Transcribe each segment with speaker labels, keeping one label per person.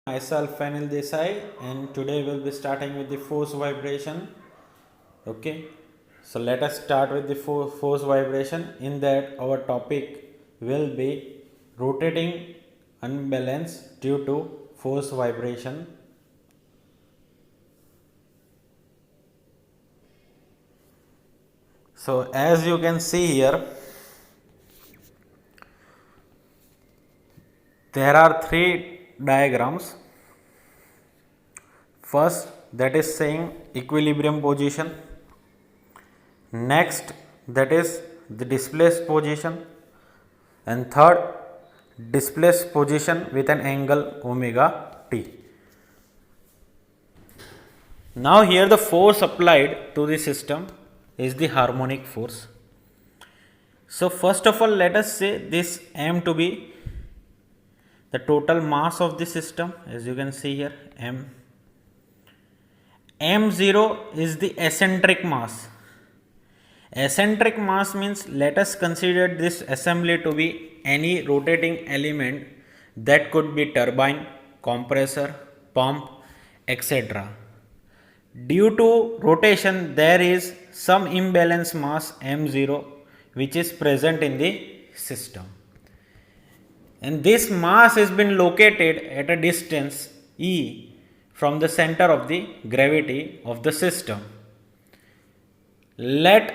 Speaker 1: Myself Anil Desai, and today we'll be starting with the force vibration. Okay, so let us start with the force vibration. In that, our topic will be rotating unbalance due to force vibration. So, as you can see here, there are three diagrams. First, that is saying equilibrium position. Next, that is the displaced position. And third, displaced position with an angle omega t. Now, here the force applied to the system is the harmonic force. So, first of all, let us say this m to be the total mass of the system, as you can see here, m. m0 is the eccentric mass. Eccentric mass means, let us consider this assembly to be any rotating element that could be turbine, compressor, pump, etc. Due to rotation, there is some imbalance mass m0 which is present in the system. And this mass has been located at a distance e from the center of the gravity of the system. Let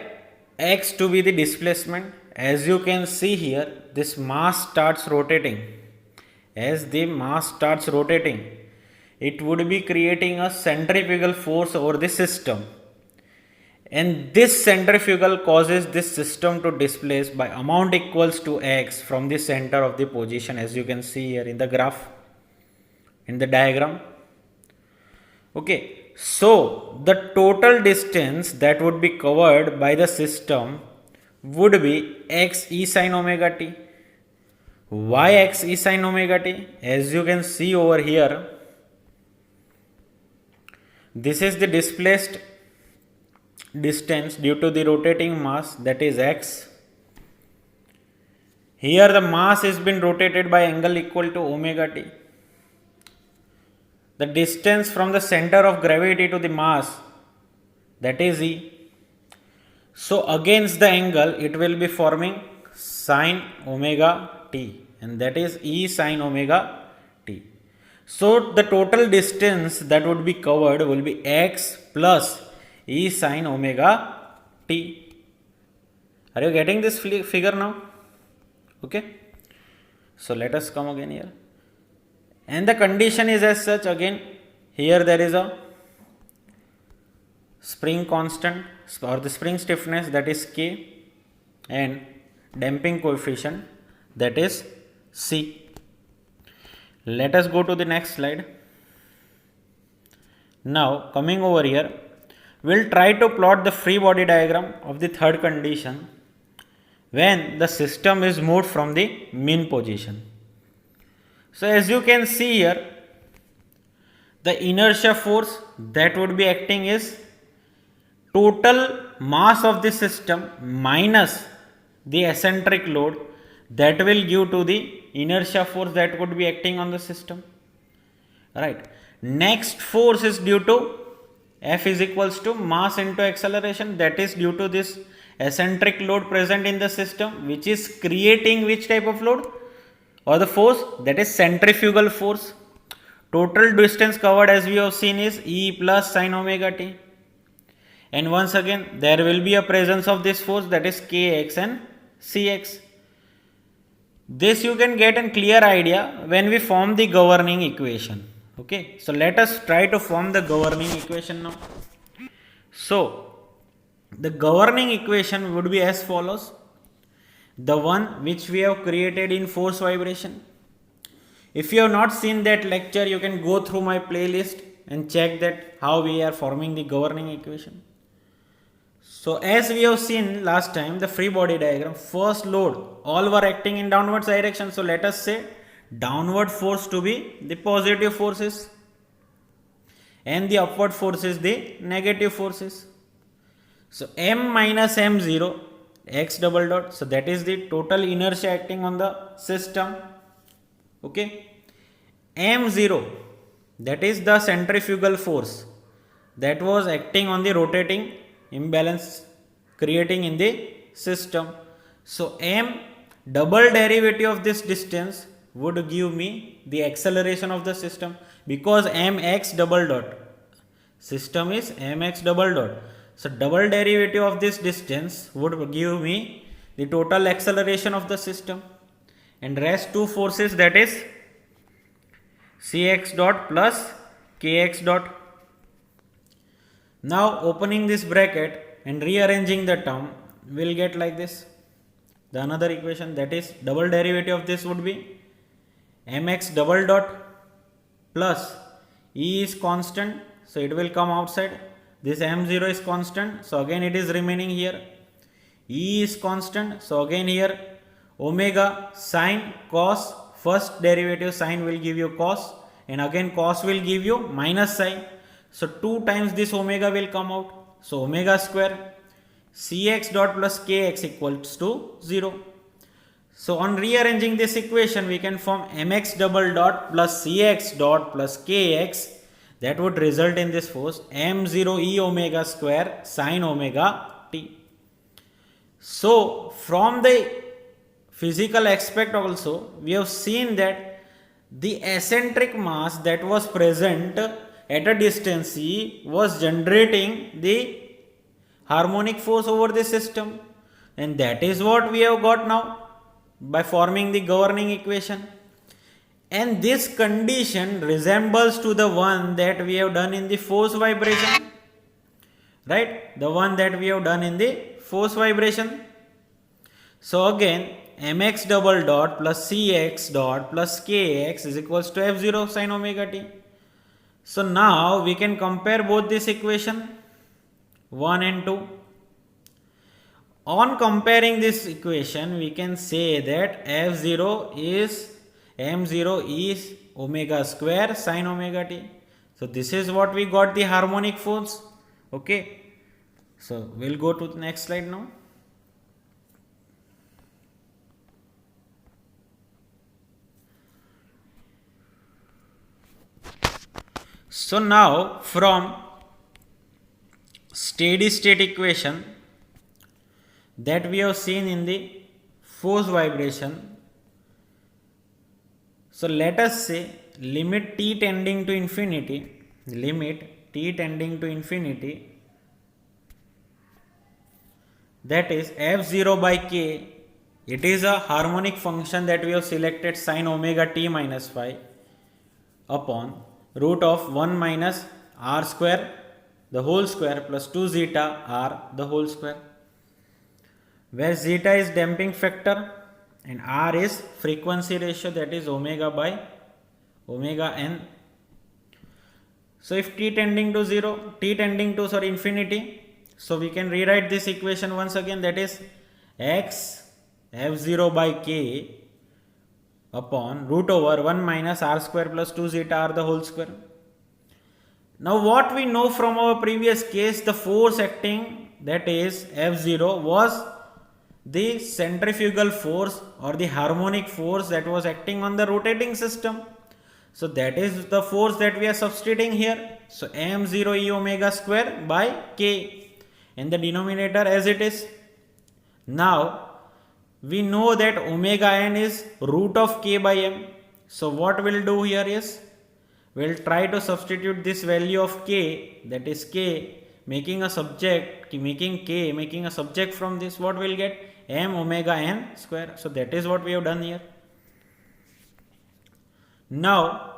Speaker 1: x to be the displacement. As you can see here, this mass starts rotating. As the mass starts rotating, it would be creating a centrifugal force over the system. And this centrifugal causes this system to displace by amount equals to x from the center of the position, as you can see here in the graph, in the diagram. Okay, so the total distance that would be covered by the system would be x e sin omega t. Why x e sin omega t? As you can see over here, this is the displaced distance due to the rotating mass, that is x. Here the mass has been rotated by angle equal to omega t. The distance from the center of gravity to the mass, that is e. So against the angle it will be forming sin omega t, and that is e sin omega t. So the total distance that would be covered will be x plus e sin omega t. Are you getting this figure now? Okay. So let us come again here. And the condition is as such, again, here there is a spring constant or the spring stiffness, that is K, and damping coefficient, that is C. Let us go to the next slide. Now coming over here, we will try to plot the free body diagram of the third condition when the system is moved from the mean position. So as you can see here, the inertia force that would be acting is total mass of the system minus the eccentric load that will give to the inertia force that would be acting on the system. Right. Next force is due to F is equals to mass into acceleration, that is due to this eccentric load present in the system, which is creating which type of load or the force, that is centrifugal force. Total distance covered, as we have seen, is E plus sin omega t. And once again, there will be a presence of this force, that is Kx and Cx. This you can get a clear idea when we form the governing equation. Okay, so let us try to form the governing equation now. So the governing equation would be as follows. The one which we have created in force vibration. If you have not seen that lecture, you can go through my playlist and check that how we are forming the governing equation. So as we have seen last time, the free body diagram, first load, all were acting in downwards direction. So let us say downward force to be the positive forces and the upward force is the negative forces. So m minus m0 x double dot, so that is the total inertia acting on the system. Okay, m0 that is the centrifugal force that was acting on the rotating imbalance creating in the system. So m double derivative of this distance would give me the acceleration of the system, because mx double dot, system is mx double dot. So double derivative of this distance would give me the total acceleration of the system, and rest two forces, that is cx dot plus kx dot. Now opening this bracket and rearranging the term, we'll get like this. The another equation, that is double derivative of this would be mx double dot plus E is constant, so it will come outside. This m0 is constant, so again it is remaining here. E is constant, so again here omega sine cos, first derivative sine will give you cos, and again cos will give you minus sine. So 2 times this omega will come out, so omega square cx dot plus kx equals to 0. So on rearranging this equation, we can form mx double dot plus cx dot plus kx, that would result in this force m0 e omega square sine omega t. So from the physical aspect also, we have seen that the eccentric mass that was present at a distance c was generating the harmonic force over the system, and that is what we have got now by forming the governing equation. And this condition resembles to the one that we have done in the force vibration, right? The one that we have done in the force vibration. So again mx double dot plus cx dot plus kx is equals to f0 sin omega t. So now we can compare both this equation 1 and 2. On comparing this equation, we can say that f0 is m0 is omega square sine omega t. So this is what we got the harmonic force. Okay. So we'll go to the next slide now. So now from steady state equation that we have seen in the force vibration, so let us say limit t tending to infinity, that is f0 by k, it is a harmonic function that we have selected sine omega t minus phi upon root of 1 minus r square the whole square plus 2 zeta r the whole square, where zeta is damping factor and r is frequency ratio, that is omega by omega n. So if t tending to infinity, so we can rewrite this equation once again, that is x f0 by k upon root over 1 minus r square plus 2 zeta r the whole square. Now what we know from our previous case, the force acting, that is f0, was the centrifugal force or the harmonic force that was acting on the rotating system. So that is the force that we are substituting here. So m0 e omega square by k in the denominator as it is. Now we know that omega n is root of k by m. So what we'll do here is, we'll try to substitute this value of k, that is k, making a subject from this, what we'll get, m omega n square. So that is what we have done here. Now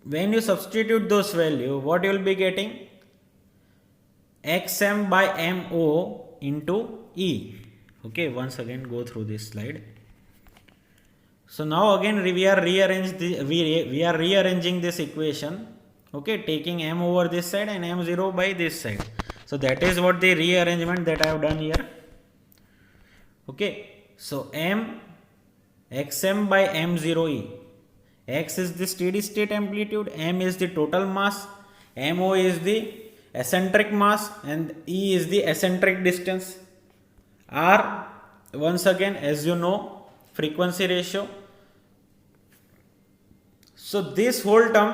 Speaker 1: when you substitute those value, what you will be getting, xm by mo into e. Okay, once again go through this slide. So now again we are rearranging this equation, okay, taking m over this side and m0 by this side. So that is what the rearrangement that I have done here. Okay, so xm by m0e, x is the steady state amplitude, m is the total mass, mo is the eccentric mass, and e is the eccentric distance. R, once again, as you know, frequency ratio, So this whole term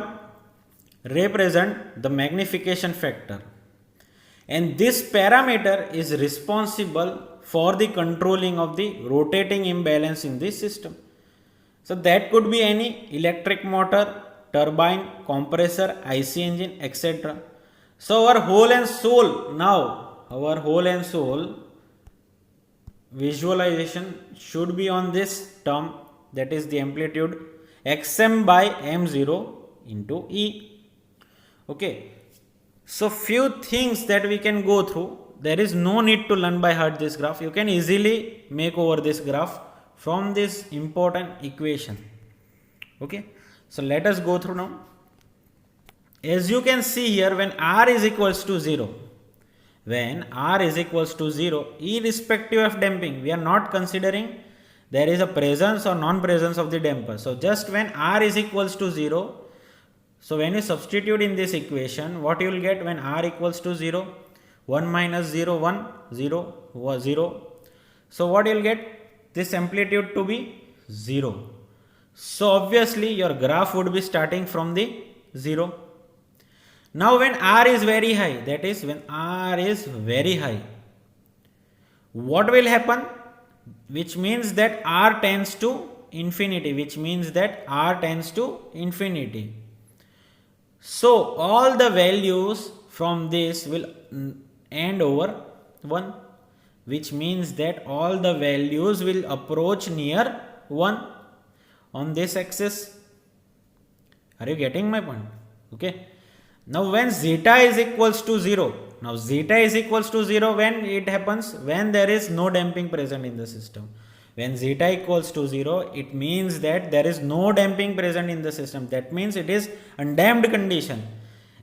Speaker 1: represent the magnification factor, and this parameter is responsible for the controlling of the rotating imbalance in the system. So that could be any electric motor, turbine, compressor, IC engine, etc. So our whole and soul now, our whole and soul visualization should be on this term, that is the amplitude xm by m0 into E. Okay. So few things that we can go through. There is no need to learn by heart this graph. You can easily make over this graph from this important equation. Okay. So let us go through now. As you can see here, when R is equals to 0, when R is equals to 0, irrespective of damping, we are not considering there is a presence or non-presence of the damper. So just when R is equals to 0, so when you substitute in this equation, what you will get when R equals to 0? 1 minus 0, 1, 0, 0. So what you will get? This amplitude to be 0. So obviously your graph would be starting from the 0. Now when R is very high, that is when R is very high, what will happen? Which means that R tends to infinity, which means that R tends to infinity. So all the values from this will end over 1, which means that all the values will approach near 1 on this axis. Are you getting my point? Okay. Now when zeta is equals to 0, now zeta is equals to 0 when it happens? When there is no damping present in the system. When zeta equals to 0, it means that there is no damping present in the system. That means it is undamped condition.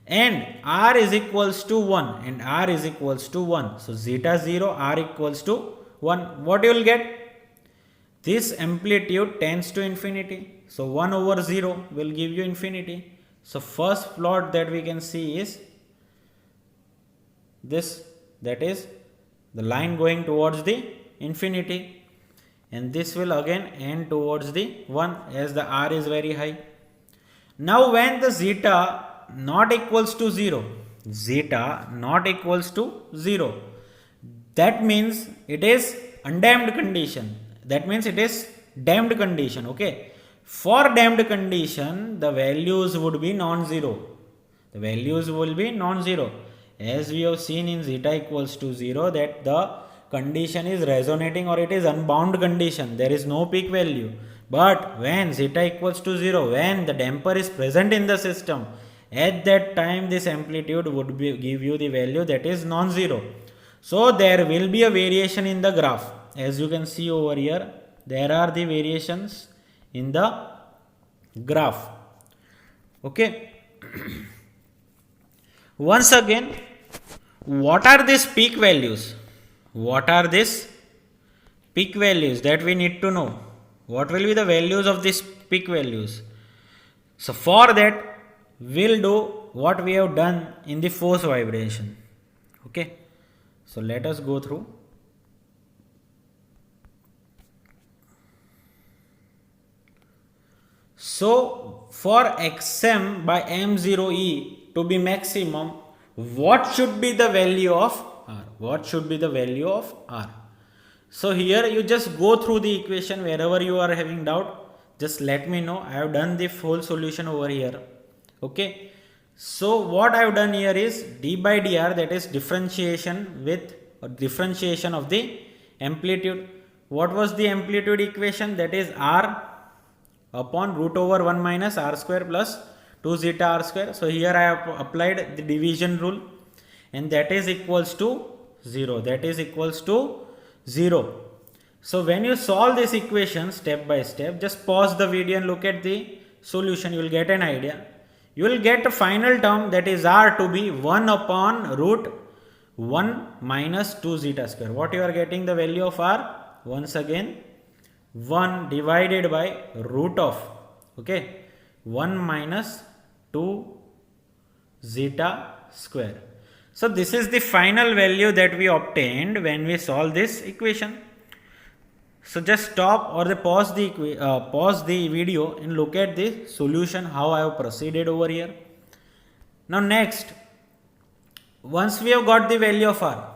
Speaker 1: And R is equals to 1 and R is equals to 1. So zeta 0, R equals to 1. What you will get? This amplitude tends to infinity. So 1 over 0 will give you infinity. So first plot that we can see is this, that is the line going towards the infinity, and this will again end towards the 1 as the R is very high. Now when the zeta not equals to 0, zeta not equals to 0, that means it is undamped condition. That means it is damped condition. Okay. For damped condition, the values would be non-zero. The values will be non-zero. As we have seen in zeta equals to 0, that the condition is resonating or it is unbound condition. There is no peak value. But when zeta equals to 0, when the damper is present in the system, at that time this amplitude would give you the value that is non-zero. So there will be a variation in the graph. As you can see over here, there are the variations in the graph. Okay. Once again, what are these peak values? What are these peak values that we need to know? What will be the values of these peak values? So for that, we'll do what we have done in the force vibration. Okay. So let us go through. So for xm by m0e to be maximum, what should be the value of R? What should be the value of R? So here you just go through the equation. Wherever you are having doubt, just let me know. I have done the full solution over here. Okay. So what I have done here is d by dr, that is differentiation with or differentiation of the amplitude. What was the amplitude equation? That is R upon root over 1 minus R square plus 2 zeta R square. So here I have applied the division rule, and that is equals to 0. That is equals to 0. So when you solve this equation step by step, just pause the video and look at the solution. You will get an idea. You will get a final term, that is R to be 1 upon root 1 minus 2 zeta square. What you are getting the value of R? Once again, 1 divided by root of, okay, 1 minus 2 zeta square. So this is the final value that we obtained when we solve this equation. So just stop or pause the video and look at the solution how I have proceeded over here. Now next, once we have got the value of r,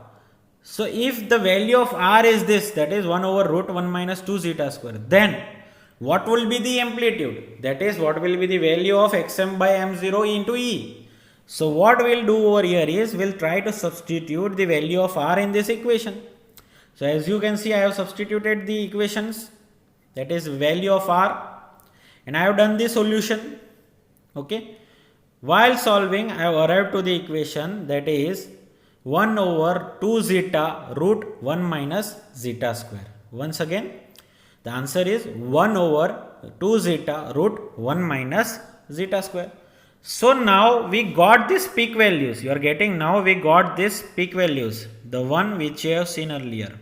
Speaker 1: so if the value of r is this, that is 1 over root 1 minus 2 zeta square, then what will be the amplitude? That is, what will be the value of xm by m0 into e. So what we'll do over here is we'll try to substitute the value of r in this equation. So as you can see, I have substituted the equations, that is value of r, and I have done the solution. Okay. While solving, I have arrived to the equation, that is 1 over 2 zeta root 1 minus zeta square. Once again, the answer is 1 over 2 zeta root 1 minus zeta square. So now we got these peak values. You are getting, now we got these peak values, the one which you have seen earlier.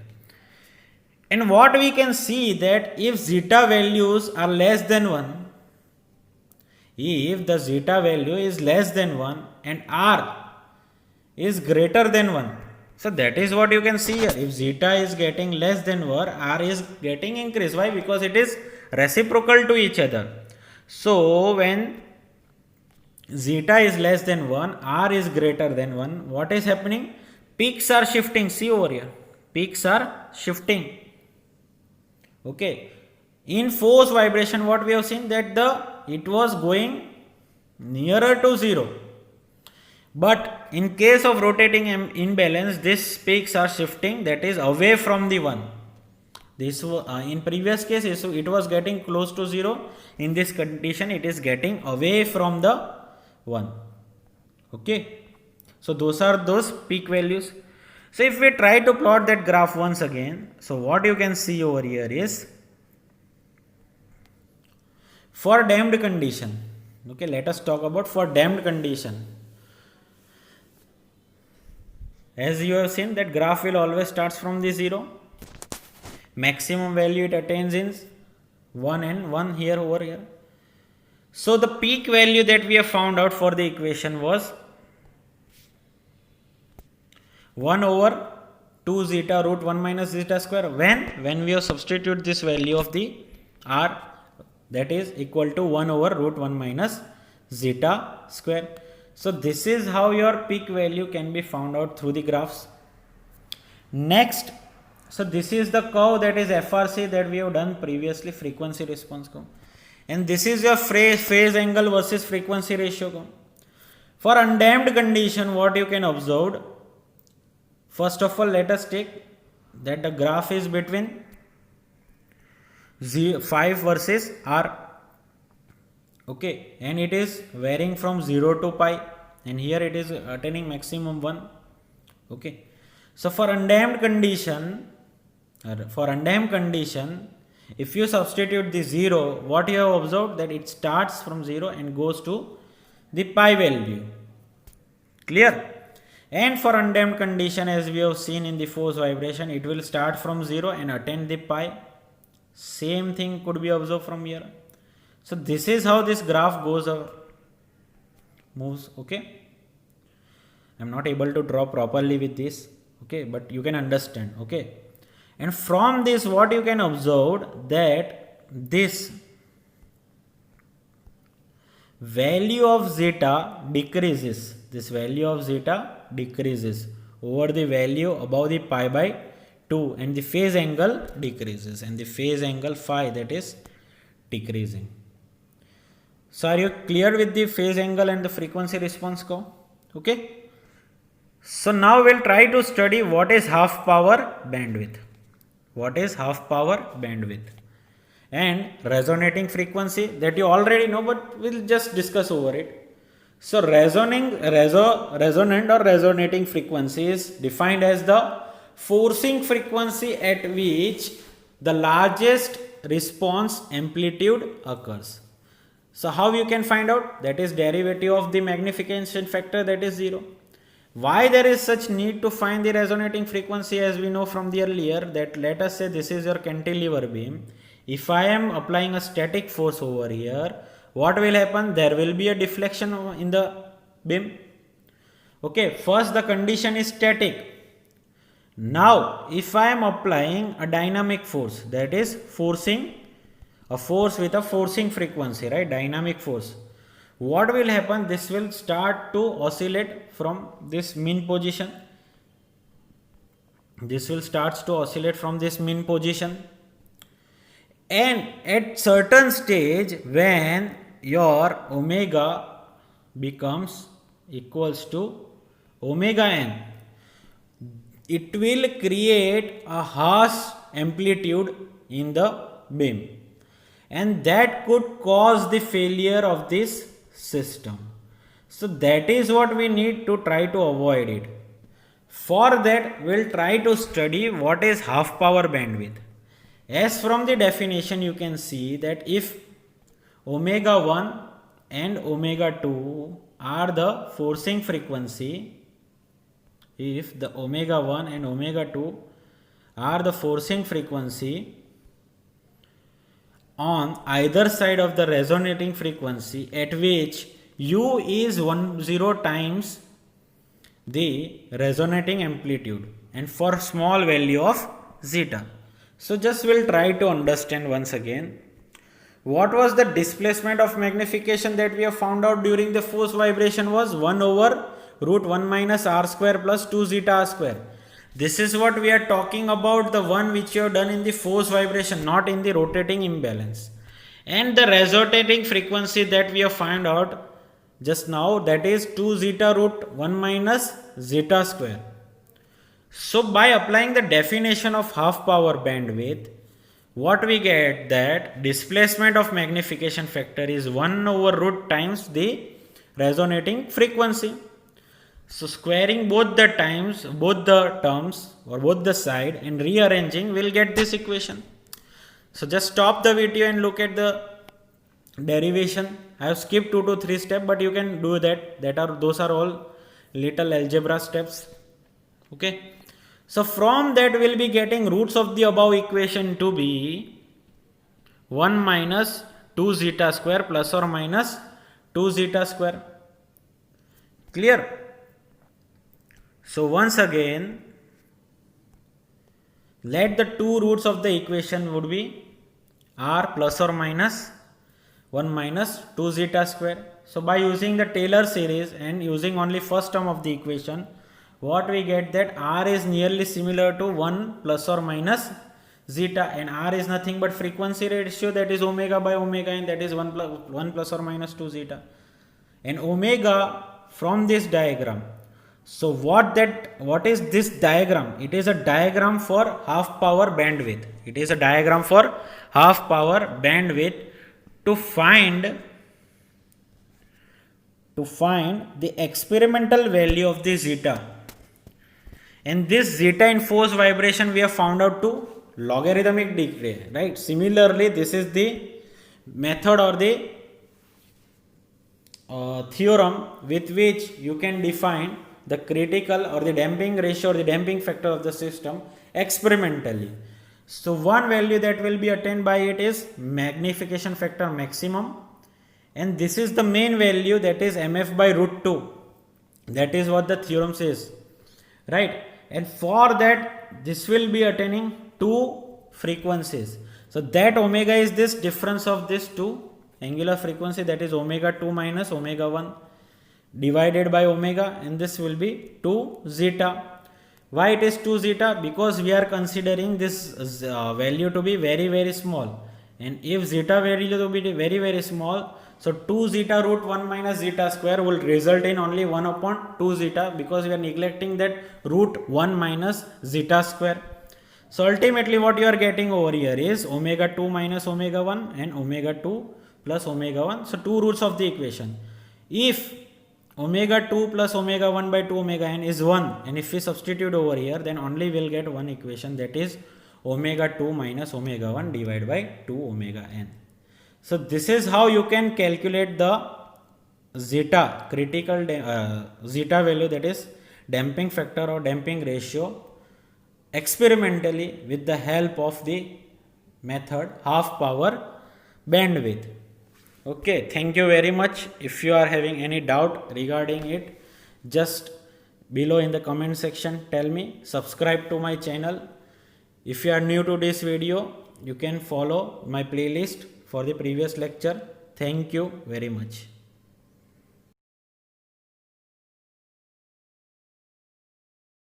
Speaker 1: And what we can see, that if zeta values are less than 1, if the zeta value is less than 1 and r is greater than 1, so that is what you can see here. If zeta is getting less than 1, r is getting increased. Why? Because it is reciprocal to each other. So when zeta is less than 1, r is greater than 1, what is happening? Peaks are shifting. See over here. Peaks are shifting. Okay. In force vibration, what we have seen, that it was going nearer to 0. But in case of rotating imbalance, these peaks are shifting, that is away from the 1. This in previous cases, so it was getting close to 0. In this condition, it is getting away from the 1. Okay. So those are those peak values. So if we try to plot that graph once again, so what you can see over here is, for damped condition, okay, let us talk about for damped condition. As you have seen, that graph will always starts from the 0. Maximum value it attains in 1 and 1 here over here. So the peak value that we have found out for the equation was 1 over 2 zeta root 1 minus zeta square. When we have substitute this value of the r, that is equal to 1 over root 1 minus zeta square. So this is how your peak value can be found out through the graphs. Next, so this is the curve, that is FRC, that we have done previously, frequency response curve. And this is your phase angle versus frequency ratio curve. For undamped condition, what you can observe, first of all, let us take that the graph is between 5 versus r. Okay, and it is varying from 0 to pi, and here it is attaining maximum 1. Okay, so for undamped condition, if you substitute the 0, what you have observed, that it starts from 0 and goes to the pi value. Clear? And for undamped condition, as we have seen in the force vibration, it will start from 0 and attain the pi. Same thing could be observed from here. So this is how this graph moves. Okay, I am not able to draw properly with this. Okay, but you can understand. Okay, and from this, what you can observe, that this value of zeta decreases. This value of zeta decreases over the value above the pi by 2, and the phase angle decreases, and the phase angle phi, that is decreasing. So are you clear with the phase angle and the frequency response curve? Okay. So now we'll try to study what is half power bandwidth. What is half power bandwidth? And resonating frequency, that you already know, but we'll just discuss over it. So resonant or resonating frequency is defined as the forcing frequency at which the largest response amplitude occurs. So how you can find out? That is derivative of the magnification factor, that is 0. Why there is such need to find the resonating frequency? As we know from the earlier, that let us say this is your cantilever beam. If I am applying a static force over here, what will happen? There will be a deflection in the beam. Okay, first the condition is static. Now, if I am applying a dynamic force, that is forcing a force with a forcing frequency, right? Dynamic force. What will happen? This will start to oscillate from this mean position. This will starts to oscillate from this mean position. And at certain stage, when your omega becomes equals to omega n, it will create a harsh amplitude in the beam, and that could cause the failure of this system. So that is what we need to try to avoid it. For that, we'll try to study what is half power bandwidth. As from the definition, you can see that if omega 1 and omega 2 are the forcing frequency, if the omega 1 and omega 2 are the forcing frequency on either side of the resonating frequency, at which u is 10 times the resonating amplitude, and for small value of zeta. So just we'll try to understand once again what was the displacement of magnification that we have found out during the force vibration was 1 over root 1 minus r square plus 2 zeta r square. This is what we are talking about, the one which you have done in the force vibration, not in the rotating imbalance. And the resonating frequency that we have found out just now, that is 2 zeta root 1 minus zeta square. So by applying the definition of half power bandwidth, what we get that displacement of magnification factor is 1 over root times the resonating frequency. So squaring both the terms or both the side and rearranging, will get this equation. So just stop the video and look at the derivation. I have skipped 2 to 3 steps, but you can do that. Those are all little algebra steps. Okay. So from that we'll be getting roots of the above equation to be 1 minus 2 zeta square plus or minus 2 zeta square. Clear? So once again, let the two roots of the equation would be r plus or minus 1 minus 2 zeta square. So by using the Taylor series and using only first term of the equation, what we get that r is nearly similar to 1 plus or minus zeta, and r is nothing but frequency ratio, that is omega by omega, and that is 1 plus or minus 2 zeta. And omega from this diagram. So what is this diagram? It is a diagram for half power bandwidth. It is a diagram for half power bandwidth to find the experimental value of the zeta. And this zeta in force vibration we have found out to logarithmic decay, right? Similarly, this is the method or the theorem with which you can define the critical or the damping ratio or the damping factor of the system experimentally. So one value that will be attained by it is magnification factor maximum, and this is the main value, that is mf by root 2. That is what the theorem says, right? And for that, this will be attaining two frequencies. So that omega is this difference of these two angular frequency, that is omega 2 minus omega 1 divided by omega, and this will be 2 zeta. Why it is 2 zeta? Because we are considering this value to be very, very small, and if zeta value to be very, very small, so 2 zeta root 1 minus zeta square will result in only 1 upon 2 zeta, because we are neglecting that root 1 minus zeta square. So ultimately what you are getting over here is omega 2 minus omega 1 and omega 2 plus omega 1. So two roots of the equation. If omega 2 plus omega 1 by 2 omega n is 1, and if we substitute over here, then only we'll get one equation, that is omega 2 minus omega 1 divided by 2 omega n. So this is how you can calculate the zeta critical zeta value, that is damping factor or damping ratio, experimentally with the help of the method half power bandwidth. Okay, thank you very much. If you are having any doubt regarding it, just below in the comment section. Tell me, subscribe to my channel. If you are new to this video, you can follow my playlist for the previous lecture. Thank you very much.